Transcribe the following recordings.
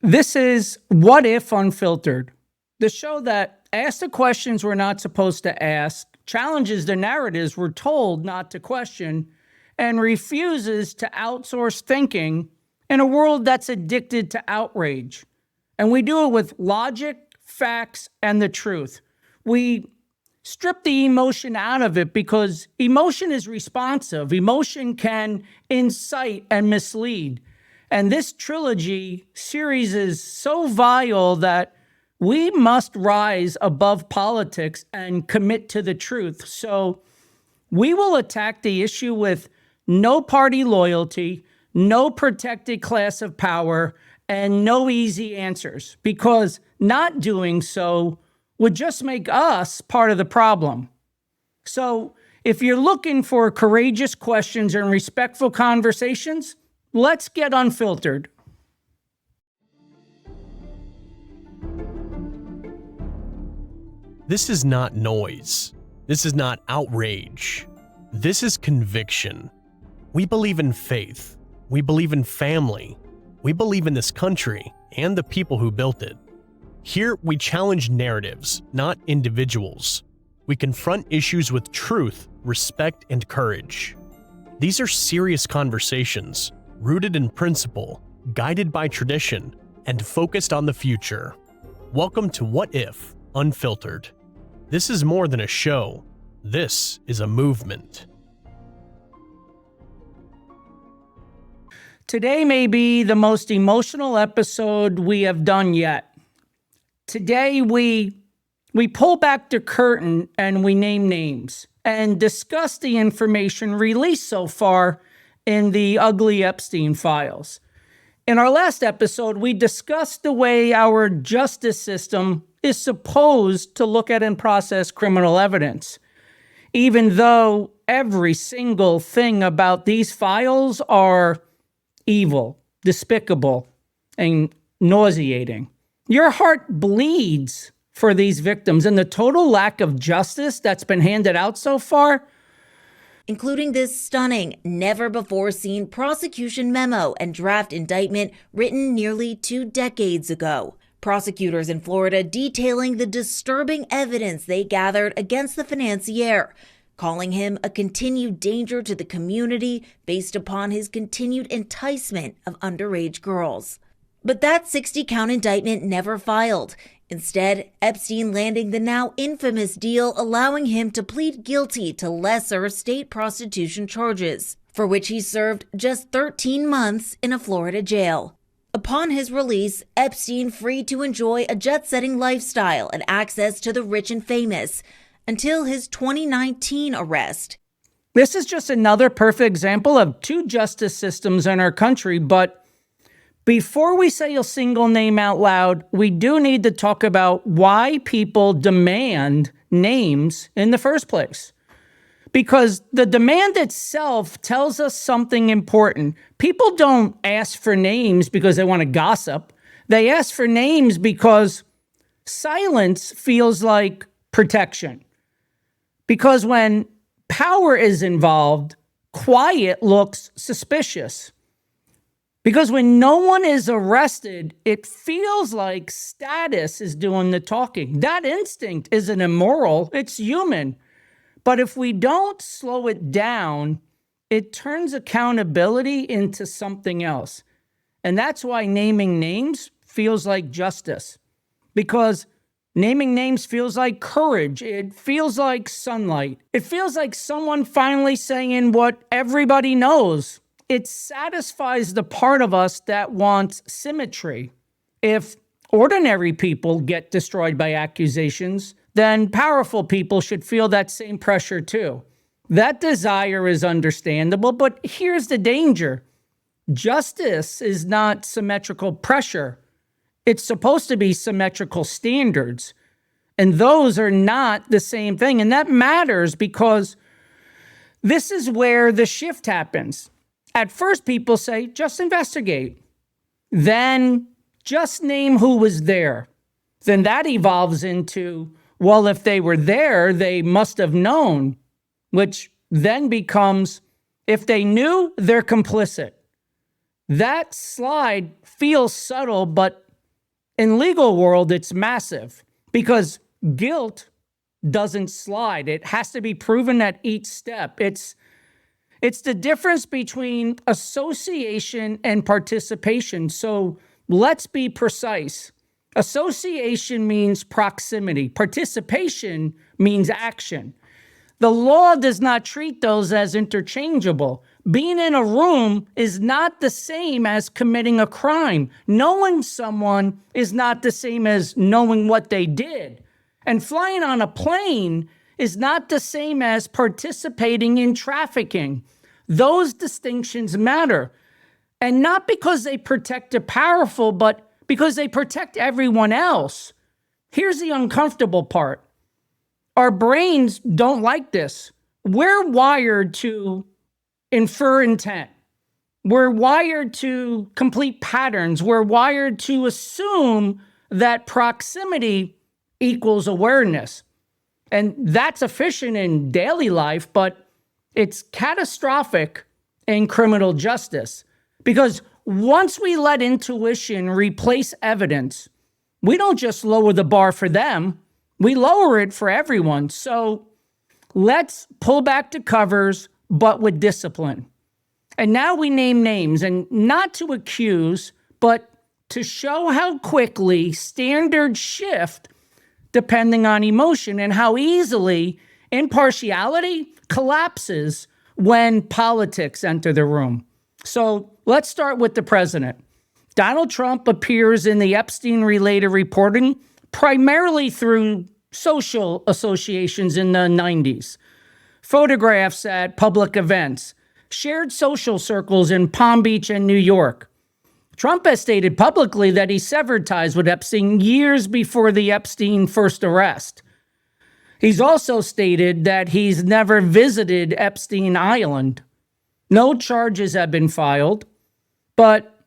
This is What If Unfiltered, the show that asks the questions we're not supposed to ask, challenges the narratives we're told not to question, and refuses to outsource thinking in a world that's addicted to outrage. And we do it with logic, facts, and the truth. We strip the emotion out of it because emotion is responsive. Emotion can incite and mislead. And this trilogy series is so vile that we must rise above politics and commit to the truth. So we will attack the issue with no party loyalty, no protected class of power, and no easy answers, because not doing so would just make us part of the problem. So if you're looking for courageous questions and respectful conversations, let's get unfiltered. This is not noise. This is not outrage. This is conviction. We believe in faith. We believe in family. We believe in this country and the people who built it. Here, we challenge narratives, not individuals. We confront issues with truth, respect, and courage. These are serious conversations, rooted in principle, guided by tradition, and focused on the future. Welcome to What If Unfiltered. This is more than a show. This is a movement. Today may be the most emotional episode we have done yet. Today we pull back the curtain and we name names and discuss the information released so far in the ugly Epstein Files. In our last episode, we discussed the way our justice system is supposed to look at and process criminal evidence, even though every single thing about these files are evil, despicable, and nauseating. Your heart bleeds for these victims, and the total lack of justice that's been handed out so far, including this stunning, never-before-seen prosecution memo and draft indictment written nearly 2 decades ago. Prosecutors in Florida detailing the disturbing evidence they gathered against the financier, calling him a continued danger to the community based upon his continued enticement of underage girls. But that 60-count indictment never filed. Instead, Epstein landing the now infamous deal allowing him to plead guilty to lesser state prostitution charges, for which he served just 13 months in a Florida jail. Upon his release, Epstein free to enjoy a jet-setting lifestyle and access to the rich and famous, until his 2019 arrest. This is just another perfect example of 2 justice systems in our country, but before we say a single name out loud, we do need to talk about why people demand names in the first place. Because the demand itself tells us something important. People don't ask for names because they want to gossip. They ask for names because silence feels like protection. Because when power is involved, quiet looks suspicious. Because when no one is arrested, it feels like status is doing the talking. That instinct isn't immoral, it's human. But if we don't slow it down, it turns accountability into something else. And that's why naming names feels like justice. Because naming names feels like courage. It feels like sunlight. It feels like someone finally saying what everybody knows. It satisfies the part of us that wants symmetry. If ordinary people get destroyed by accusations, then powerful people should feel that same pressure too. That desire is understandable, but here's the danger. Justice is not symmetrical pressure. It's supposed to be symmetrical standards. And those are not the same thing. And that matters because this is where the shift happens. At first, people say, just investigate. Then just name who was there. Then that evolves into, well, if they were there, they must have known, which then becomes, if they knew, they're complicit. That slide feels subtle, but In legal world, it's massive because guilt doesn't slide. It has to be proven at each step. It's the difference between association and participation. So let's be precise. Association means proximity. Participation means action. The law does not treat those as interchangeable. Being in a room is not the same as committing a crime. Knowing someone is not the same as knowing what they did. And flying on a plane is not the same as participating in trafficking. Those distinctions matter. And not because they protect the powerful, but because they protect everyone else. Here's the uncomfortable part. Our brains don't like this. We're wired to infer intent. We're wired to complete patterns. We're wired to assume that proximity equals awareness. And that's efficient in daily life, but it's catastrophic in criminal justice. Because once we let intuition replace evidence, we don't just lower the bar for them, we lower it for everyone. So let's pull back the covers, but with discipline. And now we name names, and not to accuse, but to show how quickly standards shift depending on emotion and how easily impartiality collapses when politics enter the room. So let's start with the president. Donald Trump appears in the Epstein-related reporting primarily through social associations in the 90s, photographs at public events, shared social circles in Palm Beach and New York. Trump has stated publicly that he severed ties with Epstein years before the Epstein first arrest. He's also stated that he's never visited Epstein Island. No charges have been filed, but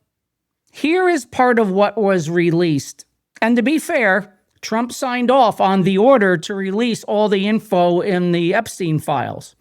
here is part of what was released. And to be fair, Trump signed off on the order to release all the info in the Epstein files.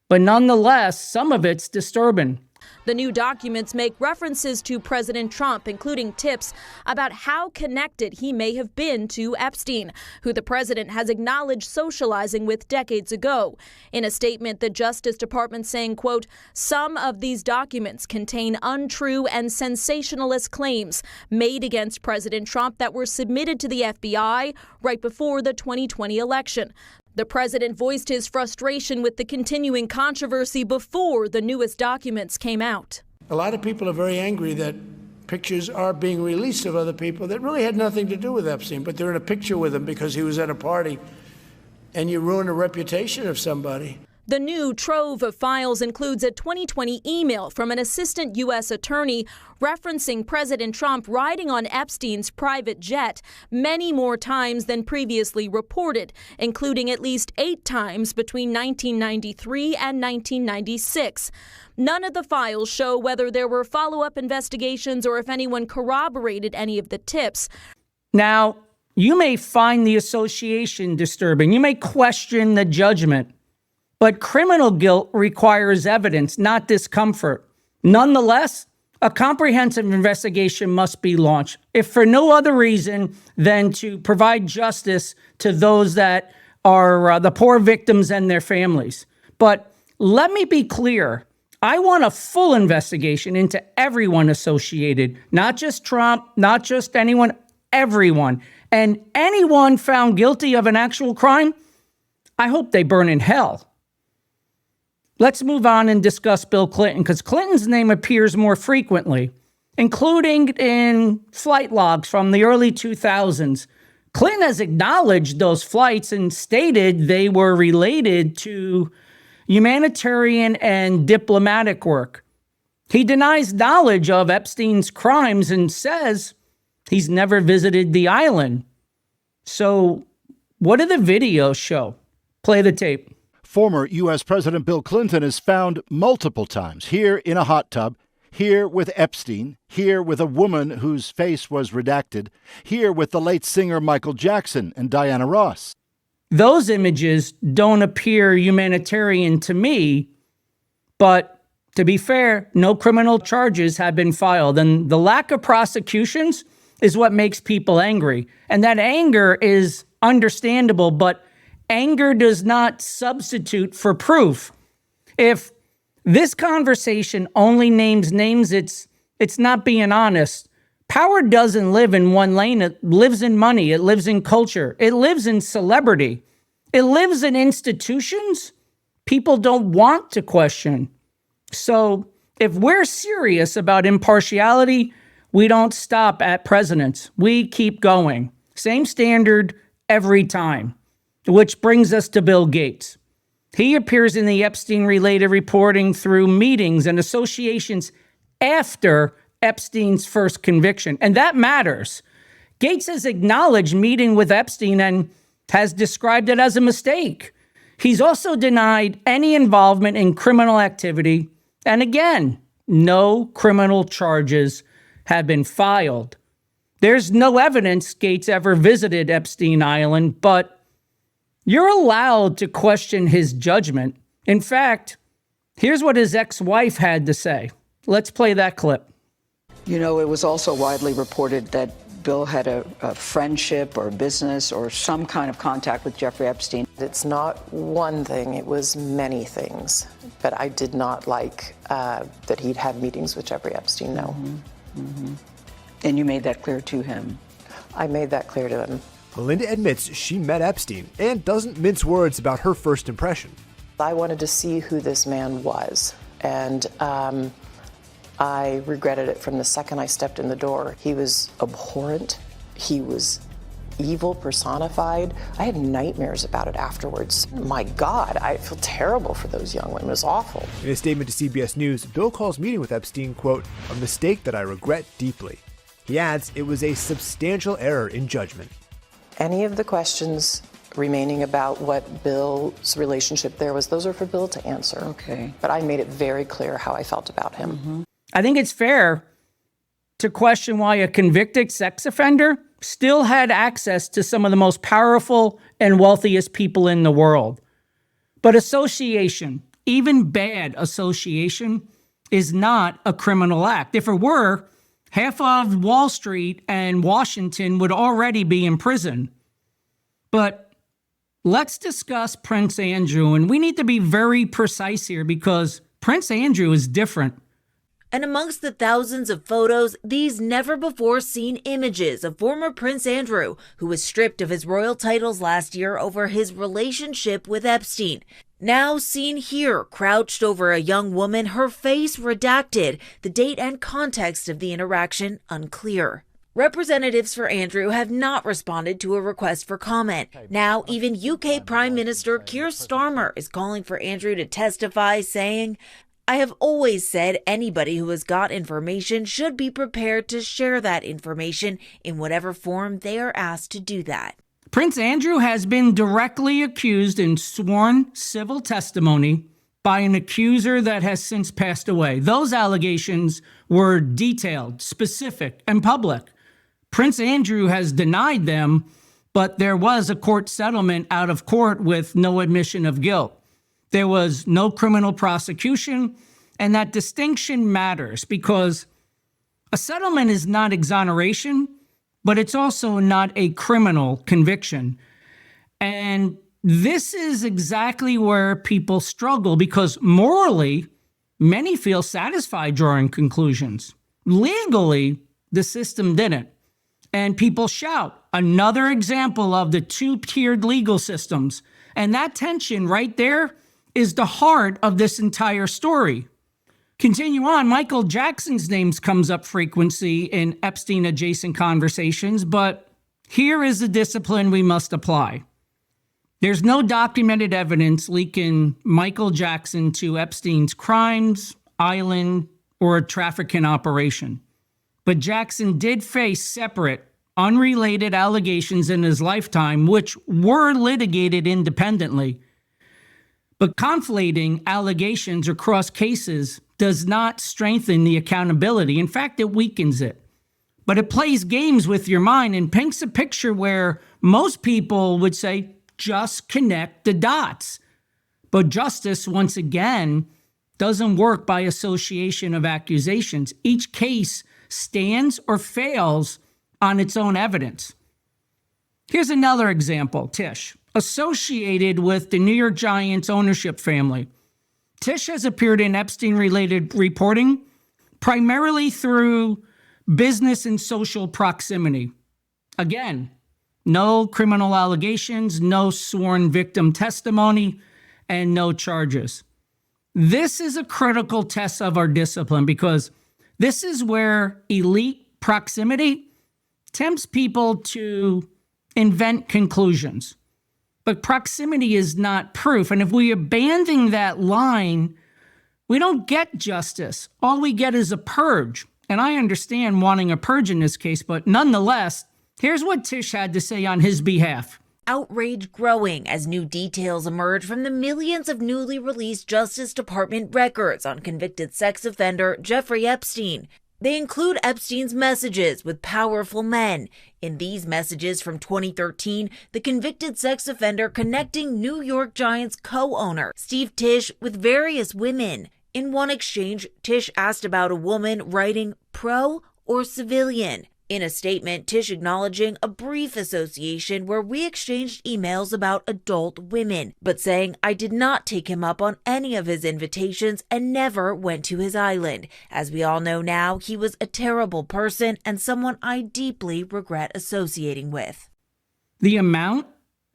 But nonetheless, some of it's disturbing. The new documents make references to President Trump, including tips about how connected he may have been to Epstein, who the president has acknowledged socializing with decades ago. In a statement, the Justice Department saying, quote, some of these documents contain untrue and sensationalist claims made against President Trump that were submitted to the FBI right before the 2020 election. The president voiced his frustration with the continuing controversy before the newest documents came out. A lot of people are very angry that pictures are being released of other people that really had nothing to do with Epstein, but they're in a picture with him because he was at a party, and you ruin the reputation of somebody. The new trove of files includes a 2020 email from an assistant U.S. attorney referencing President Trump riding on Epstein's private jet many more times than previously reported, including at least 8 times between 1993 and 1996. None of the files show whether there were follow-up investigations or if anyone corroborated any of the tips. Now, you may find the association disturbing. You may question the judgment. But criminal guilt requires evidence, not discomfort. Nonetheless, a comprehensive investigation must be launched, if for no other reason than to provide justice to those that are the poor victims and their families. But let me be clear. I want a full investigation into everyone associated, not just Trump, not just anyone, everyone. And anyone found guilty of an actual crime, I hope they burn in hell. Let's move on and discuss Bill Clinton, because Clinton's name appears more frequently, including in flight logs from the early 2000s. Clinton has acknowledged those flights and stated they were related to humanitarian and diplomatic work. He denies knowledge of Epstein's crimes and says he's never visited the island. So what do the videos show? Play the tape. Former U.S. President Bill Clinton is found multiple times, here in a hot tub, here with Epstein, here with a woman whose face was redacted, here with the late singer Michael Jackson and Diana Ross. Those images don't appear humanitarian to me, but to be fair, no criminal charges have been filed. And the lack of prosecutions is what makes people angry. And that anger is understandable, but anger does not substitute for proof. If this conversation only names names, it's not being honest. Power doesn't live in one lane. It lives in money. It lives in culture. It lives in celebrity. It lives in institutions people don't want to question. So if we're serious about impartiality, we don't stop at presidents. We keep going. Same standard every time, which brings us to Bill Gates. He appears in the Epstein-related reporting through meetings and associations after Epstein's first conviction, and that matters. Gates has acknowledged meeting with Epstein and has described it as a mistake. He's also denied any involvement in criminal activity, and again, no criminal charges have been filed. There's no evidence Gates ever visited Epstein Island, but you're allowed to question his judgment. In fact, here's what his ex-wife had to say. Let's play that clip. You know, it was also widely reported that Bill had a friendship or business or some kind of contact with Jeffrey Epstein. It's not one thing, it was many things. But I did not like that he'd had meetings with Jeffrey Epstein, no. And you made that clear to him? I made that clear to him. Melinda admits she met Epstein and doesn't mince words about her first impression. I wanted to see who this man was, and I regretted it from the second I stepped in the door. He was abhorrent. He was evil personified. I had nightmares about it afterwards. My God, I feel terrible for those young women. It was awful. In a statement to CBS News, Bill calls meeting with Epstein, quote, a mistake that I regret deeply. He adds it was a substantial error in judgment. Any of the questions remaining about what Bill's relationship there was, those are for Bill to answer. Okay. But I made it very clear how I felt about him. I think it's fair to question why a convicted sex offender still had access to some of the most powerful and wealthiest people in the world. But association, even bad association, is not a criminal act. If it were, half of Wall Street and Washington would already be in prison. But let's discuss Prince Andrew, and we need to be very precise here because Prince Andrew is different. And amongst the thousands of photos, these never-before-seen images of former Prince Andrew, who was stripped of his royal titles last year over his relationship with Epstein. Now seen here, crouched over a young woman, her face redacted, the date and context of the interaction unclear. Representatives for Andrew have not responded to a request for comment. Now, even UK Prime Minister Keir Starmer is calling for Andrew to testify, saying, I have always said anybody who has got information should be prepared to share that information in whatever form they are asked to do that. Prince Andrew has been directly accused in sworn civil testimony by an accuser that has since passed away. Those allegations were detailed, specific, and public. Prince Andrew has denied them, but there was a court settlement out of court with no admission of guilt. There was no criminal prosecution, and that distinction matters because a settlement is not exoneration, but it's also not a criminal conviction. And this is exactly where people struggle because morally, many feel satisfied drawing conclusions. Legally, the system didn't. And people shout, another example of the two-tiered legal systems. And that tension right there is the heart of this entire story. Continue on, Michael Jackson's name comes up frequently in Epstein-adjacent conversations, but here is the discipline we must apply. There's no documented evidence linking Michael Jackson to Epstein's crimes, island, or a trafficking operation. But Jackson did face separate, unrelated allegations in his lifetime, which were litigated independently. But conflating allegations across cases does not strengthen the accountability. In fact, it weakens it. But it plays games with your mind and paints a picture where most people would say, just connect the dots. But justice, once again, doesn't work by association of accusations. Each case stands or fails on its own evidence. Here's another example, Tish, associated with the New York Giants ownership family. Tish has appeared in Epstein-related reporting primarily through business and social proximity. Again, no criminal allegations, no sworn victim testimony, and no charges. This is a critical test of our discipline because this is where elite proximity tempts people to invent conclusions. But proximity is not proof. And if we abandon that line, we don't get justice. All we get is a purge. And I understand wanting a purge in this case, but nonetheless, here's what Tish had to say on his behalf. Outrage growing as new details emerge from the millions of newly released Justice Department records on convicted sex offender Jeffrey Epstein. They include Epstein's messages with powerful men. In these messages from 2013, the convicted sex offender connecting New York Giants co-owner Steve Tisch with various women. In one exchange, Tisch asked about a woman writing pro or civilian. In a statement, Tisch acknowledging a brief association where we exchanged emails about adult women, but saying I did not take him up on any of his invitations and never went to his island. As we all know now, he was a terrible person and someone I deeply regret associating with. The amount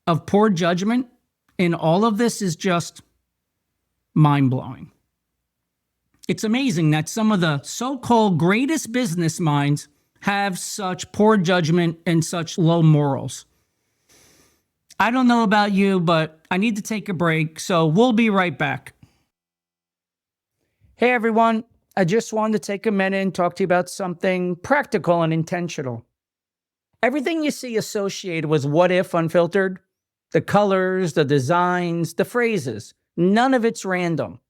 of poor judgment in all of this is just mind-blowing. It's amazing that some of the so-called greatest business minds have such poor judgment and such low morals. I don't know about you, but I need to take a break, so we'll be right back. Hey everyone, I just wanted to take a minute and talk to you about something practical and intentional. Everything you see associated with What If Unfiltered, the colors, the designs, the phrases, none of it's random.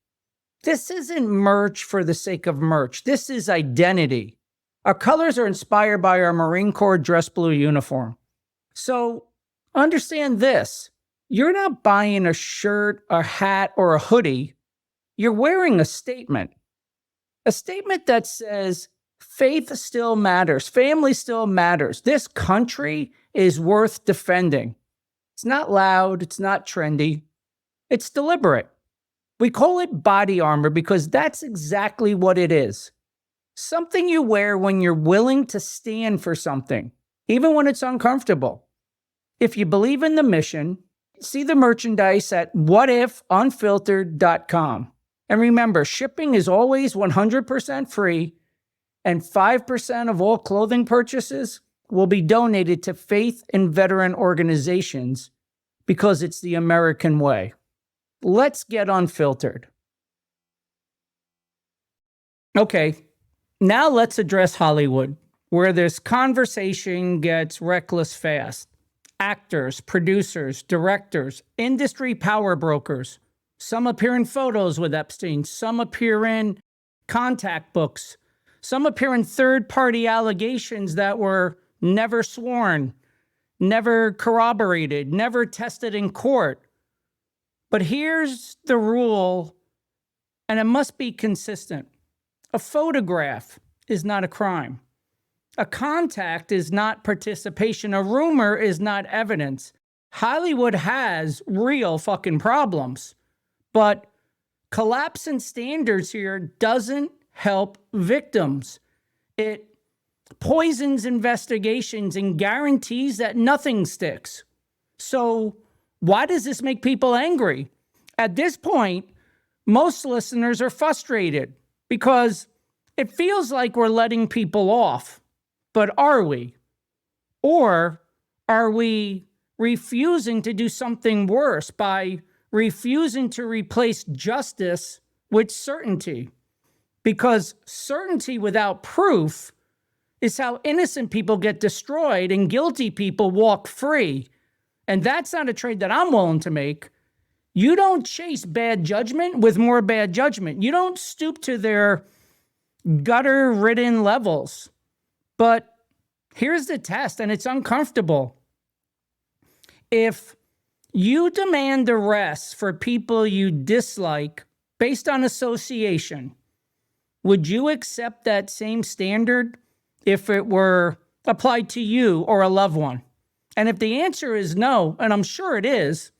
This isn't merch for the sake of merch. This is identity. Our colors are inspired by our Marine Corps dress blue uniform. So understand this. You're not buying a shirt, a hat, or a hoodie. You're wearing a statement. A statement that says, faith still matters. Family still matters. This country is worth defending. It's not loud. It's not trendy. It's deliberate. We call it body armor because that's exactly what it is. Something you wear when you're willing to stand for something, even when it's uncomfortable. If you believe in the mission, see the merchandise at whatifunfiltered.com. And remember, shipping is always 100% free, and 5% of all clothing purchases will be donated to faith and veteran organizations because it's the American way. Let's get unfiltered. Okay. Now let's address Hollywood, where this conversation gets reckless fast. Actors, producers, directors, industry power brokers. Some appear in photos with Epstein. Some appear in contact books. Some appear in third-party allegations that were never sworn, never corroborated, never tested in court. But here's the rule, and it must be consistent. A photograph is not a crime. A contact is not participation. A rumor is not evidence. Hollywood has real fucking problems. But collapse in standards here doesn't help victims. It poisons investigations and guarantees that nothing sticks. So why does this make people angry? At this point, most listeners are frustrated because it feels like we're letting people off. But are we? Or are we refusing to do something worse by refusing to replace justice with certainty? Because certainty without proof is how innocent people get destroyed and guilty people walk free. And that's not a trade that I'm willing to make. You don't chase bad judgment with more bad judgment. You don't stoop to their gutter-ridden levels. But here's the test, and it's uncomfortable. If you demand arrests for people you dislike based on association, would you accept that same standard if it were applied to you or a loved one? And if the answer is no, and I'm sure it is,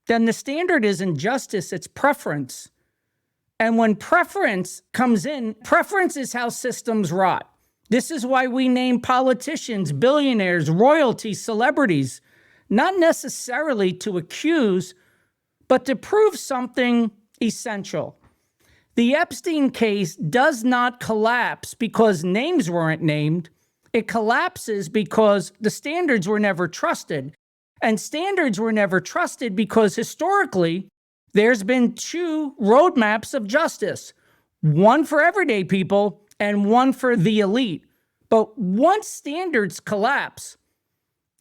then the standard isn't justice, it's preference. And when preference comes in, preference is how systems rot. This is why we name politicians, billionaires, royalty, celebrities, not necessarily to accuse, but to prove something essential. The Epstein case does not collapse because names weren't named. It collapses because the standards were never trusted. And standards were never trusted because historically, there's been two roadmaps of justice, one for everyday people and one for the elite. But once standards collapse,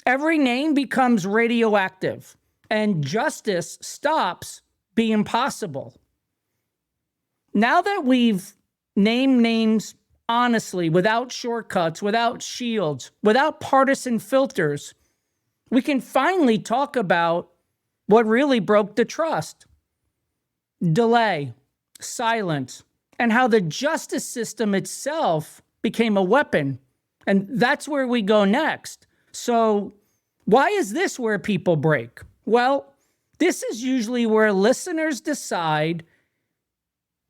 every name becomes radioactive and justice stops being possible. Now that we've named names honestly, without shortcuts, without shields, without partisan filters, we can finally talk about what really broke the trust. Delay, silence, and how the justice system itself became a weapon. And that's where we go next. So why is this where people break? Well, this is usually where listeners decide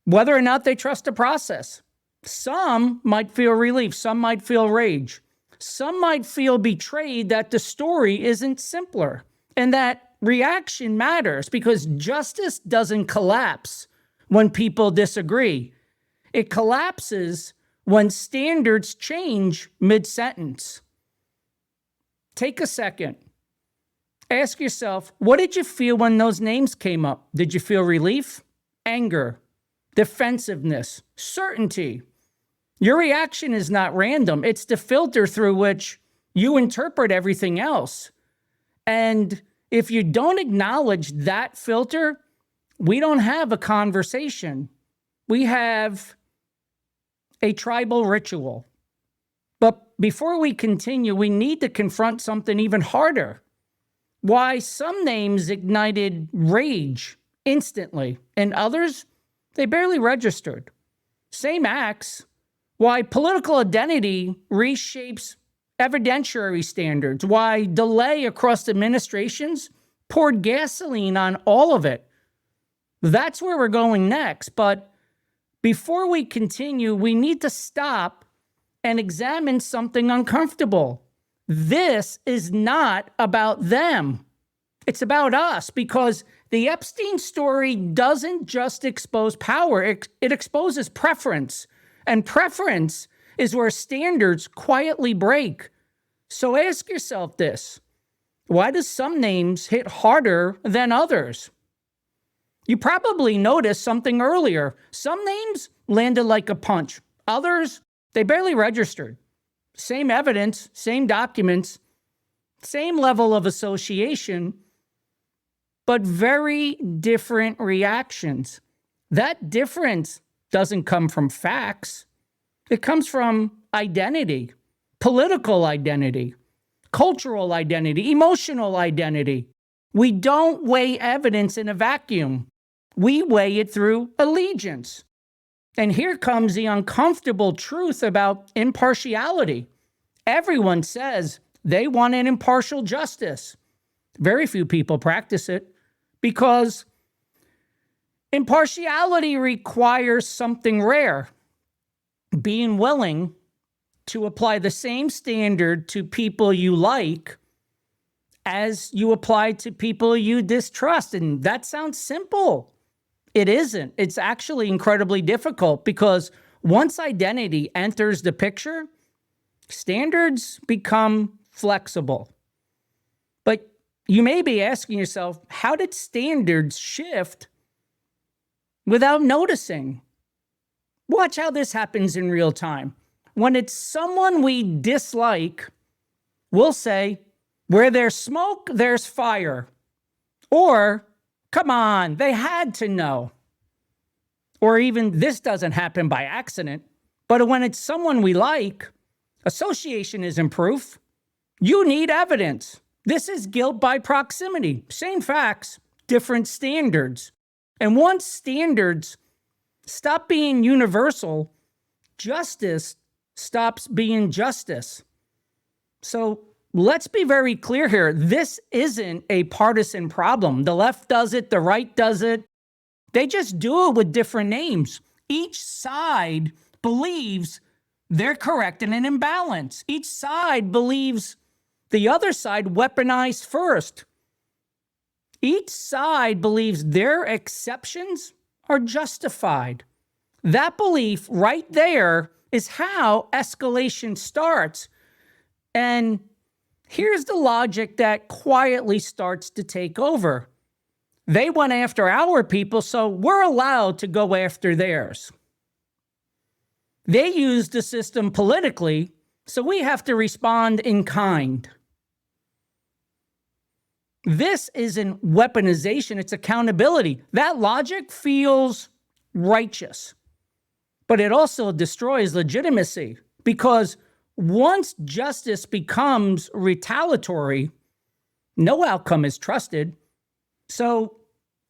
whether or not they trust the process. Some might feel relief, some might feel rage. Some might feel betrayed that the story isn't simpler and that reaction matters because justice doesn't collapse when people disagree. It collapses when standards change mid-sentence. Take a second. Ask yourself, what did you feel when those names came up? Did you feel relief, anger, defensiveness, certainty? Your reaction is not random. It's the filter through which you interpret everything else. And if you don't acknowledge that filter, we don't have a conversation. We have a tribal ritual. But before we continue, we need to confront something even harder. Why some names ignited rage instantly and others, they barely registered. Same acts. Why political identity reshapes evidentiary standards. Why delay across administrations poured gasoline on all of it. That's where we're going next. But before we continue, we need to stop and examine something uncomfortable. This is not about them. It's about us because the Epstein story doesn't just expose power, it exposes preference. And preference is where standards quietly break. So ask yourself this: why do some names hit harder than others? You probably noticed something earlier. Some names landed like a punch. Others, they barely registered. Same evidence, same documents, same level of association, but very different reactions. That difference doesn't come from facts. It comes from identity, political identity, cultural identity, emotional identity. We don't weigh evidence in a vacuum. We weigh it through allegiance. And here comes the uncomfortable truth about impartiality. Everyone says they want an impartial justice. Very few people practice it because impartiality requires something rare: being willing to apply the same standard to people you like as you apply to people you distrust. And that sounds simple. It isn't. It's actually incredibly difficult because once identity enters the picture, standards become flexible. But you may be asking yourself, how did standards shift without noticing? Watch how this happens in real time. When it's someone we dislike, we'll say, where there's smoke, there's fire. Or, come on, they had to know. Or even, this doesn't happen by accident. But when it's someone we like, association isn't proof. You need evidence. This is guilt by proximity. Same facts, different standards. And once standards stop being universal, justice stops being justice. So let's be very clear here. This isn't a partisan problem. The left does it, the right does it. They just do it with different names. Each side believes they're correct in an imbalance. Each side believes the other side weaponized first. Each side believes their exceptions are justified. That belief right there is how escalation starts. And here's the logic that quietly starts to take over. They went after our people, so we're allowed to go after theirs. They used the system politically, so we have to respond in kind. This isn't weaponization, it's accountability. That logic feels righteous, but it also destroys legitimacy, because once justice becomes retaliatory, no outcome is trusted. So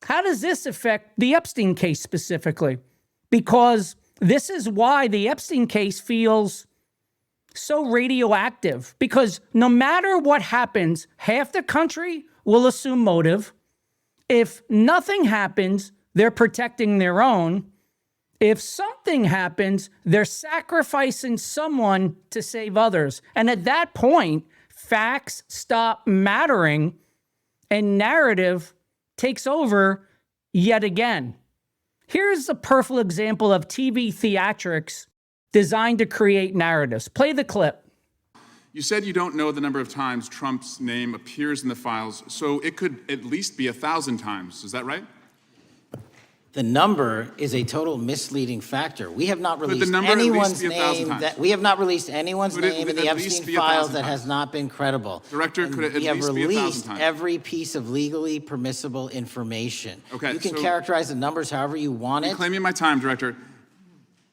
how does this affect the Epstein case specifically? Because this is why the Epstein case feels so radioactive, because no matter what happens, half the country will assume motive. If nothing happens, they're protecting their own. If something happens, they're sacrificing someone to save others. And at that point, facts stop mattering and narrative takes over yet again. Here's a perfect example of TV theatrics designed to create narratives. Play the clip. You said you don't know the number of times Trump's name appears in the files, so it could at least be 1,000 times. Is that right? The number is a total misleading factor. We have not released number at least anyone's be 1,000 name times? that we have not released anyone's Could it name in at the least Epstein be files 1,000 that times? has not been credible. Director, And could it at we have least be 1,000 released times? every piece of legally permissible information. Okay, you can so- characterize the numbers however you want it. Claiming my time, Director.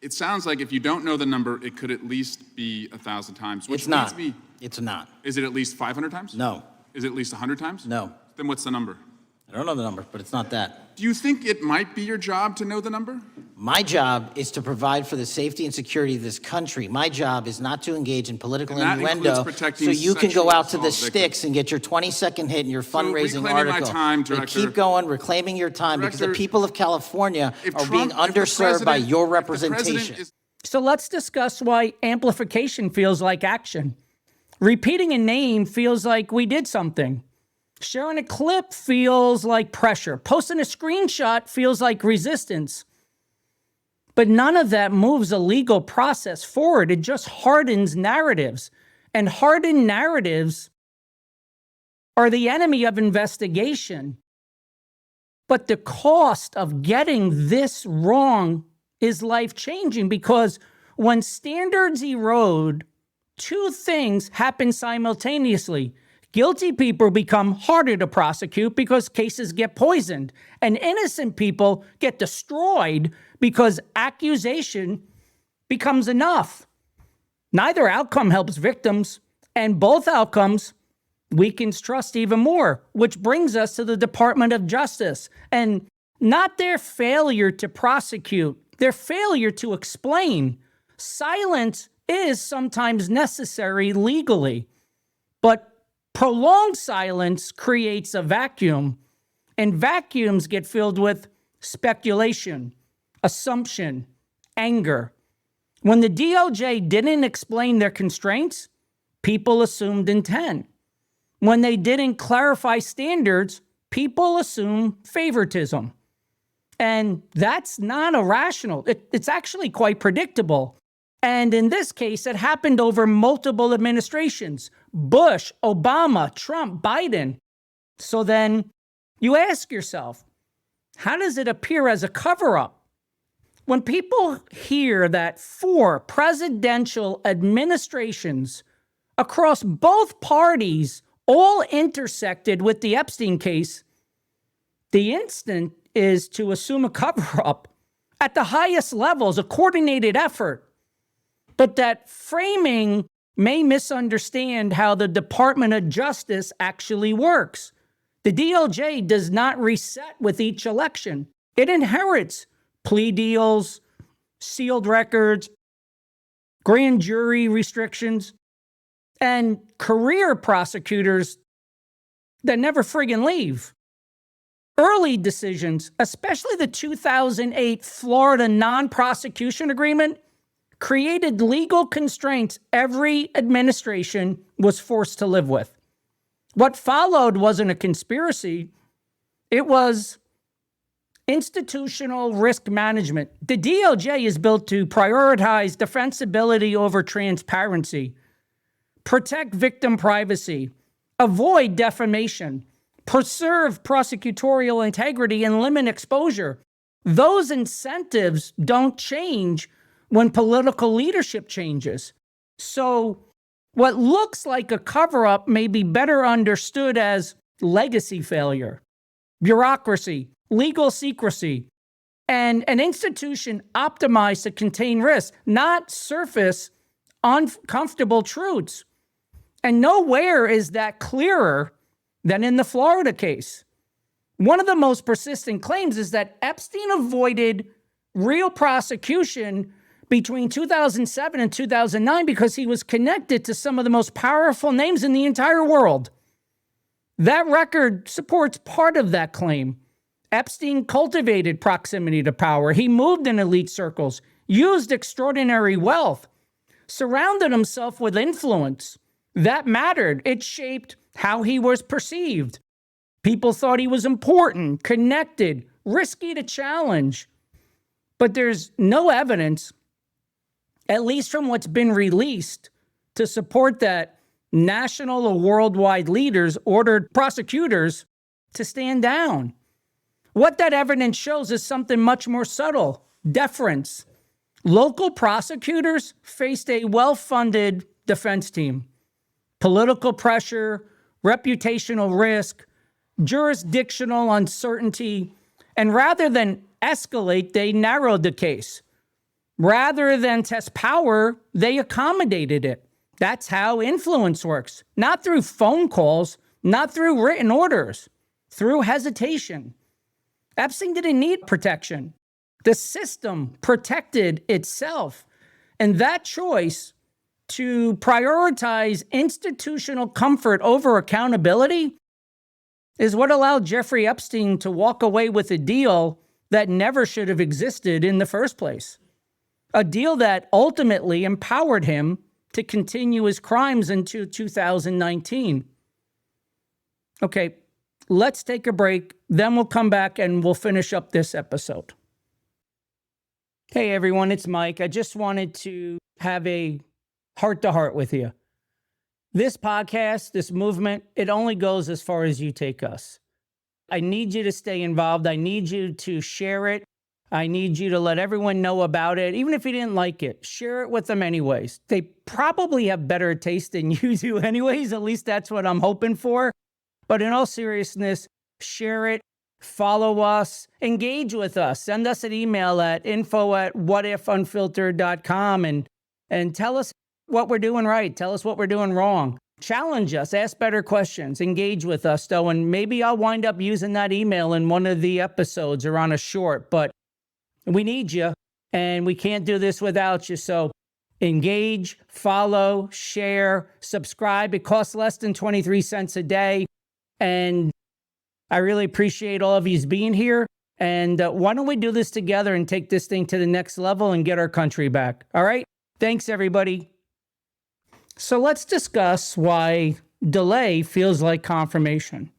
It sounds like if you don't know the number, it could at least be 1,000 times. Which It's not. leads me- It's not. Is it at least 500 times? No. Is it at least 100 times? No. Then what's the number? I don't know the number, but it's not that. Do you think it might be your job to know the number? My job is to provide for the safety and security of this country. My job is not to engage in political And that innuendo includes protecting so you can sexual go out to the assault victims. sticks and get your 20-second hit in your fundraising reclaiming my article. time, And Director. keep going, reclaiming your time, because the Director, people of California If are Trump- being if the underserved by president- your if the president representation. is- So let's discuss why amplification feels like action. Repeating a name feels like we did something. Sharing a clip feels like pressure. Posting a screenshot feels like resistance. But none of that moves a legal process forward. It just hardens narratives. And hardened narratives are the enemy of investigation. But the cost of getting this wrong is life-changing, because when standards erode, two things happen simultaneously. Guilty people become harder to prosecute because cases get poisoned, and innocent people get destroyed because accusation becomes enough. Neither outcome helps victims, and both outcomes weakens trust even more, which brings us to the Department of Justice, and not their failure to prosecute, their failure to explain. Silence is sometimes necessary legally, but prolonged silence creates a vacuum, and vacuums get filled with speculation, assumption, anger. When the DOJ didn't explain their constraints, people assumed intent. When they didn't clarify standards, people assume favoritism. And that's not irrational. It's actually quite predictable. And in this case, it happened over multiple administrations: Bush, Obama, Trump, Biden. So then you ask yourself, how does it appear as a cover-up? When people hear that 4 presidential administrations across both parties all intersected with the Epstein case, the instinct is to assume a cover-up at the highest levels, a coordinated effort. But that framing may misunderstand how the Department of Justice actually works. The DOJ does not reset with each election. It inherits plea deals, sealed records, grand jury restrictions. and career prosecutors that never friggin' leave. Early decisions, especially the 2008 Florida non-prosecution agreement, created legal constraints every administration was forced to live with. What followed wasn't a conspiracy. It was institutional risk management. The DOJ is built to prioritize defensibility over transparency, protect victim privacy, avoid defamation, preserve prosecutorial integrity, and limit exposure. Those incentives don't change when political leadership changes. So what looks like a cover-up may be better understood as legacy failure, bureaucracy, legal secrecy, and an institution optimized to contain risk, not surface uncomfortable truths. And nowhere is that clearer than in the Florida case. One of the most persistent claims is that Epstein avoided real prosecution between 2007 and 2009 because he was connected to some of the most powerful names in the entire world. That record supports part of that claim. Epstein cultivated proximity to power. He moved in elite circles, used extraordinary wealth, surrounded himself with influence. That mattered. It shaped how he was perceived. People thought he was important, connected, risky to challenge. But there's no evidence, at least from what's been released, to support that national or worldwide leaders ordered prosecutors to stand down. What that evidence shows is something much more subtle: deference. Local prosecutors faced a well-funded defense team. Political pressure, reputational risk, jurisdictional uncertainty, and rather than escalate, they narrowed the case. Rather than test power, they accommodated it. That's how influence works. Not through phone calls, not through written orders, through hesitation. Epstein didn't need protection. The system protected itself. And that choice to prioritize institutional comfort over accountability is what allowed Jeffrey Epstein to walk away with a deal that never should have existed in the first place. A deal that ultimately empowered him to continue his crimes into 2019. Okay, let's take a break. Then we'll come back and we'll finish up this episode. Hey everyone, it's Mike. I just wanted to have a heart-to-heart with you. This podcast, this movement, it only goes as far as you take us. I need you to stay involved. I need you to share it. I need you to let everyone know about it. Even if you didn't like it, share it with them anyways. They probably have better taste than you do anyways. At least that's what I'm hoping for. But in all seriousness, share it, follow us, engage with us. Send us an email at info@whatifunfiltered.com and tell us what we're doing right. Tell us what we're doing wrong. Challenge us, ask better questions, engage with us though, and maybe I'll wind up using that email in one of the episodes or on a short, but we need you and we can't do this without you. So engage, follow, share, subscribe. It costs less than 23 cents a day. And I really appreciate all of you being here. And why don't we do this together and take this thing to the next level and get our country back? All right. Thanks, everybody. So let's discuss why delay feels like confirmation.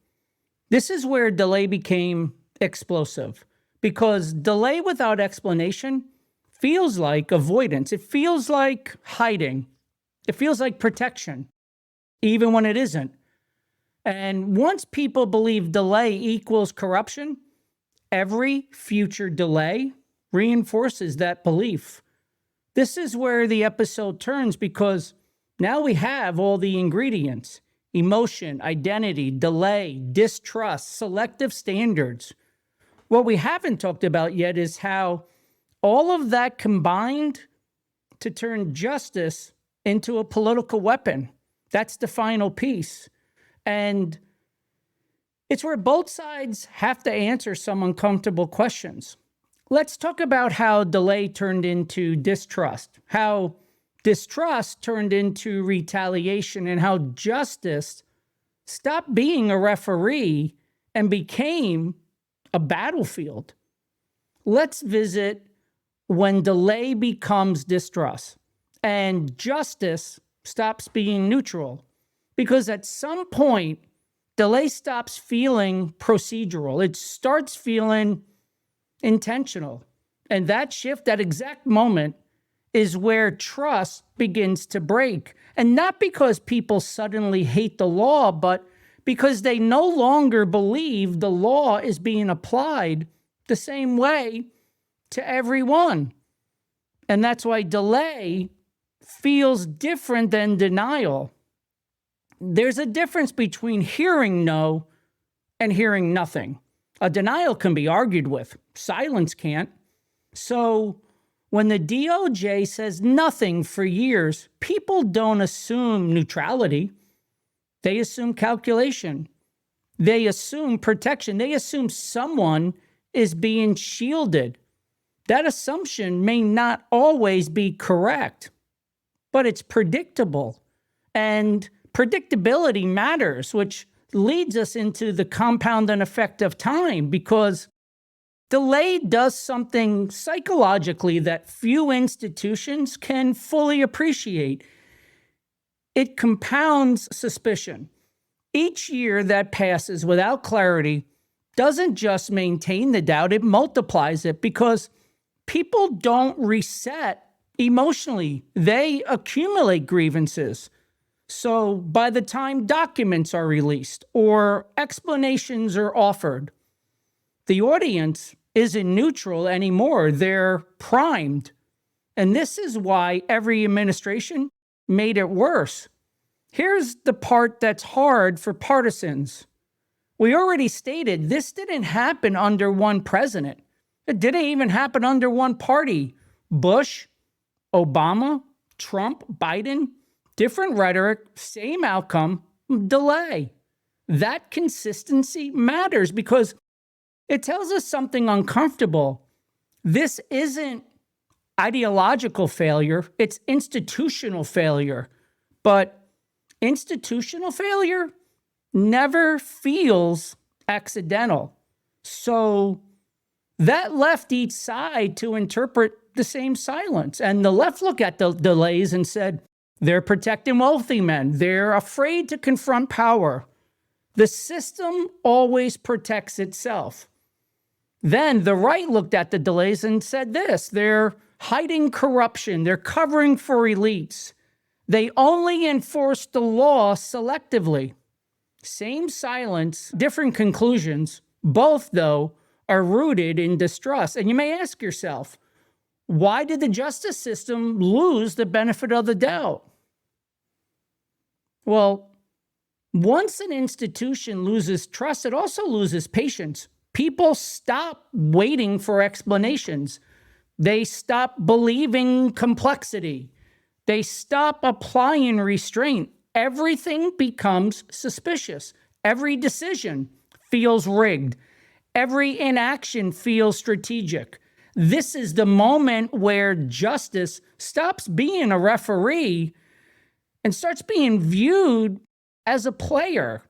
This is where delay became explosive, because delay without explanation feels like avoidance. It feels like hiding. It feels like protection, even when it isn't. And once people believe delay equals corruption, every future delay reinforces that belief. This is where the episode turns, because now we have all the ingredients: emotion, identity, delay, distrust, selective standards. What we haven't talked about yet is how all of that combined to turn justice into a political weapon. That's the final piece. And it's where both sides have to answer some uncomfortable questions. Let's talk about how delay turned into distrust, how Distrust turned into retaliation, and how justice stopped being a referee and became a battlefield. Let's visit when delay becomes distrust and justice stops being neutral. Because at some point, delay stops feeling procedural. It starts feeling intentional. And that shift, that exact moment, is where trust begins to break. And not because people suddenly hate the law, but because they no longer believe the law is being applied the same way to everyone. And that's why delay feels different than denial. There's a difference between hearing no and hearing nothing. A denial can be argued with. Silence can't. So when the DOJ says nothing for years, people don't assume neutrality. They assume calculation. They assume protection. They assume someone is being shielded. That assumption may not always be correct, but it's predictable. And predictability matters, which leads us into the compounding effect of time, because delay does something psychologically that few institutions can fully appreciate. It compounds suspicion. Each year that passes without clarity doesn't just maintain the doubt, it multiplies it, because people don't reset emotionally. They accumulate grievances. So by the time documents are released or explanations are offered, the audience isn't neutral anymore. They're primed. And this is why every administration made it worse. Here's the part that's hard for partisans. We already stated this didn't happen under one president. It didn't even happen under one party. Bush, Obama, Trump, Biden, different rhetoric, same outcome, delay. That consistency matters because it tells us something uncomfortable. This isn't ideological failure, it's institutional failure. But institutional failure never feels accidental. So that left each side to interpret the same silence. And the left looked at the delays and said, they're protecting wealthy men. They're afraid to confront power. The system always protects itself. Then the right looked at the delays and said this, they're hiding corruption. They're covering for elites. They only enforce the law selectively. Same silence, different conclusions. Both, though, are rooted in distrust. And you may ask yourself, why did the justice system lose the benefit of the doubt? Well, once an institution loses trust, it also loses patience. People stop waiting for explanations. They stop believing complexity. They stop applying restraint. Everything becomes suspicious. Every decision feels rigged. Every inaction feels strategic. This is the moment where justice stops being a referee and starts being viewed as a player.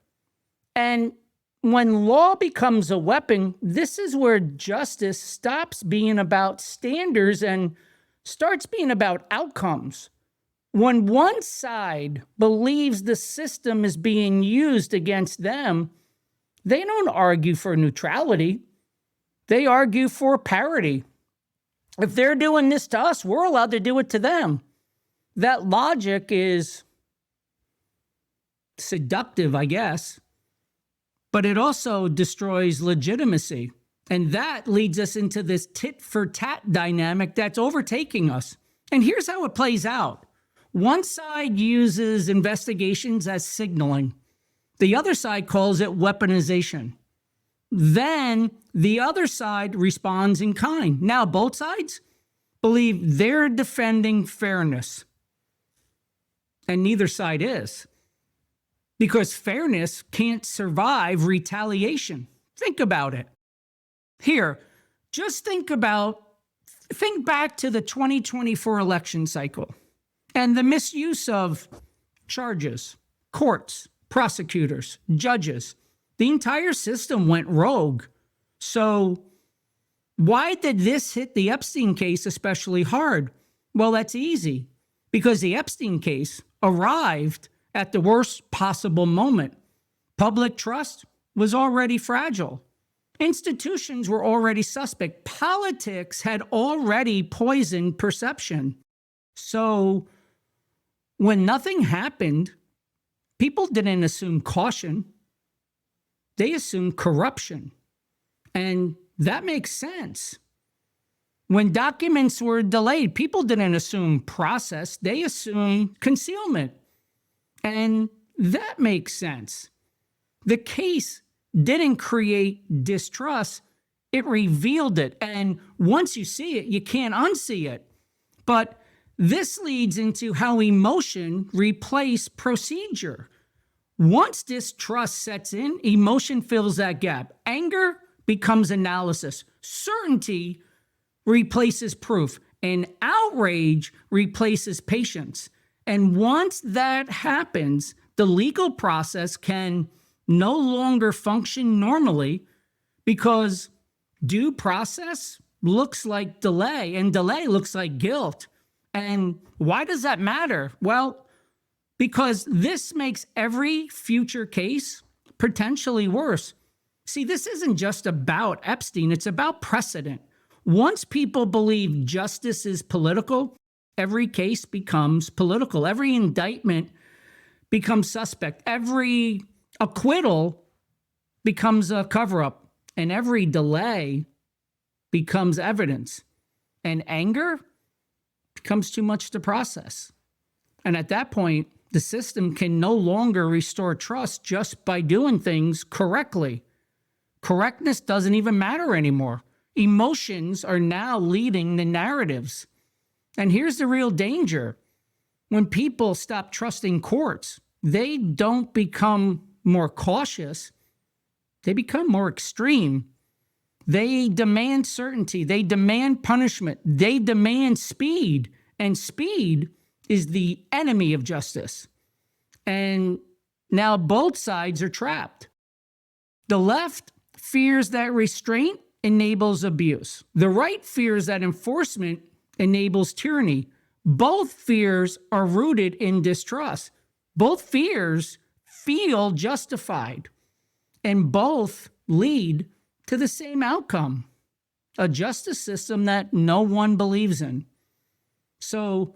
And when law becomes a weapon, this is where justice stops being about standards and starts being about outcomes. When one side believes the system is being used against them, they don't argue for neutrality. They argue for parity. If they're doing this to us, we're allowed to do it to them. That logic is seductive, I guess, but it also destroys legitimacy. And that leads us into this tit-for-tat dynamic that's overtaking us. And here's how it plays out. One side uses investigations as signaling. The other side calls it weaponization. Then the other side responds in kind. Now, both sides believe they're defending fairness. And neither side is. Because fairness can't survive retaliation. Think about it. Here, just think back to the 2024 election cycle. And the misuse of charges, courts, prosecutors, judges, the entire system went rogue. So why did this hit the Epstein case especially hard? Well, that's easy, because the Epstein case arrived at the worst possible moment. Public trust was already fragile. Institutions were already suspect. Politics had already poisoned perception. So when nothing happened, people didn't assume caution. They assumed corruption. And that makes sense. When documents were delayed, people didn't assume process. They assumed concealment. And that makes sense. The case didn't create distrust. It revealed it. And once you see it, you can't unsee it. But this leads into how emotion replaced procedure. Once distrust sets in, emotion fills that gap. Anger becomes analysis. Certainty replaces proof. And outrage replaces patience. And once that happens, the legal process can no longer function normally, because due process looks like delay, and delay looks like guilt. And why does that matter? Well, because this makes every future case potentially worse. See, this isn't just about Epstein, it's about precedent. Once people believe justice is political, every case becomes political. Every indictment becomes suspect. Every acquittal becomes a cover-up. And every delay becomes evidence. And anger becomes too much to process. And at that point, the system can no longer restore trust just by doing things correctly. Correctness doesn't even matter anymore. Emotions are now leading the narratives. And here's the real danger. When people stop trusting courts, they don't become more cautious. They become more extreme. They demand certainty. They demand punishment. They demand speed. And speed is the enemy of justice. And now both sides are trapped. The left fears that restraint enables abuse. The right fears that enforcement enables tyranny. Both fears are rooted in distrust. Both fears feel justified. And both lead to the same outcome, a justice system that no one believes in. So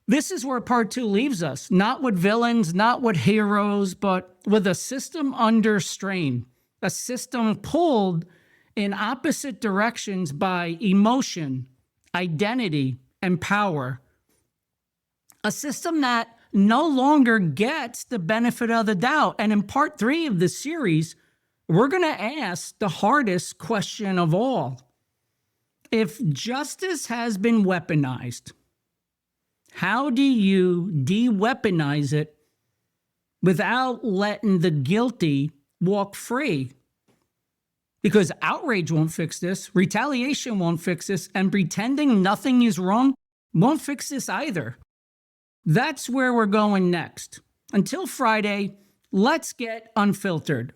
this is where part 2 leaves us, not with villains, not with heroes, but with a system under strain, a system pulled in opposite directions by emotion, identity, and power. A system that no longer gets the benefit of the doubt. And in part 3 of the series, we're going to ask the hardest question of all. If justice has been weaponized, how do you de-weaponize it without letting the guilty walk free? Because outrage won't fix this, retaliation won't fix this, and pretending nothing is wrong won't fix this either. That's where we're going next. Until Friday, let's get unfiltered.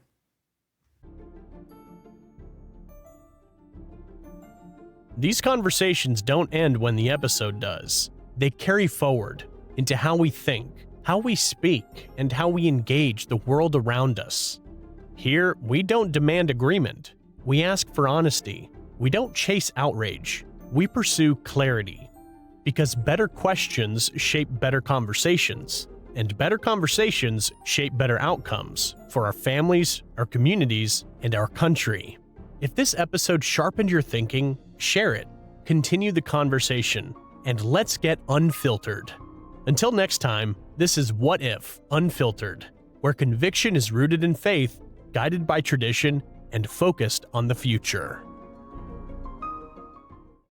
These conversations don't end when the episode does. They carry forward into how we think, how we speak, and how we engage the world around us. Here, we don't demand agreement. We ask for honesty. We don't chase outrage. We pursue clarity. Because better questions shape better conversations, and better conversations shape better outcomes for our families, our communities, and our country. If this episode sharpened your thinking, share it, continue the conversation, and let's get unfiltered. Until next time, this is What If Unfiltered, where conviction is rooted in faith, guided by tradition, and focused on the future.